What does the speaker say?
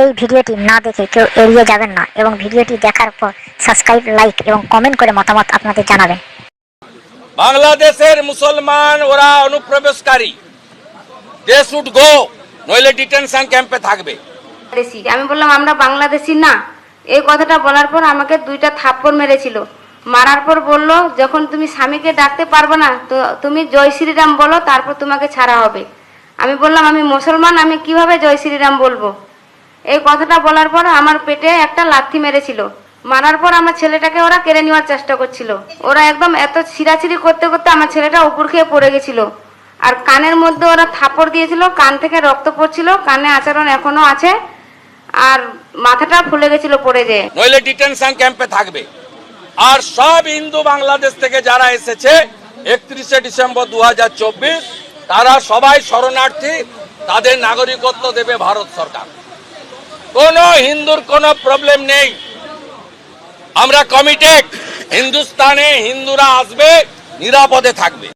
এই ভিডিওটি না দেখে কেউ এড়িয়ে যাবেন না এবং ভিডিওটি দেখার পর সাবস্ক্রাইব, লাইক এবং কমেন্ট করে মতামত আপনাদের জানাবেন। বাংলাদেশের মুসলমান ওরা অনুপ্রবেশকারী, দে শুড গো, নইলে ডিটেনশন ক্যাম্পে থাকবে। আমি বললাম আমরা বাংলাদেশি না। এই কথাটা বলার পর আমাকে 2টা থাপ্পড় মেরেছিল। মারার পর বলল, যখন তুমি স্বামীকে ডাকতে পারবে না তো তুমি জয় শ্রীরাম বলো, তারপর তোমাকে ছাড়া হবে। আমি বললাম আমি মুসলমান, আমি কিভাবে জয় শ্রীরাম বলবো। এই কথাটা বলার পর আমার পেটে একটা লাথি মেরেছিল। মারার পর আমার ছেলেটাকে ওরা কেড়ে নেওয়ার চেষ্টা করছিল। ওরা একদম এত ছিঁড়াছিঁড়ি করতে করতে আমার ছেলেটা উপর খেয়ে পড়ে গেছিল। আর কানের মধ্যে ওরা থাপ্পড় দিয়েছিল, কান থেকে রক্ত পড়ছিল, কানে আচরণ এখনো আছে, আর মাথাটা ফুলে গেছিল পড়ে যেয়ে। নইলে ডিটেনশন ক্যাম্পে থাকবে। আর সব হিন্দু বাংলাদেশ থেকে যারা এসেছে 31শে ডিসেম্বর 2024, তারা সবাই শরণার্থী, তাদের নাগরিকত্ব দেবে ভারত সরকার। কোনো হিন্দুর কোনো প্রবলেম নেই। আমরা কমিটেড, হিন্দুস্তানে হিন্দুরা আসবে, নিরাপদে থাকবে।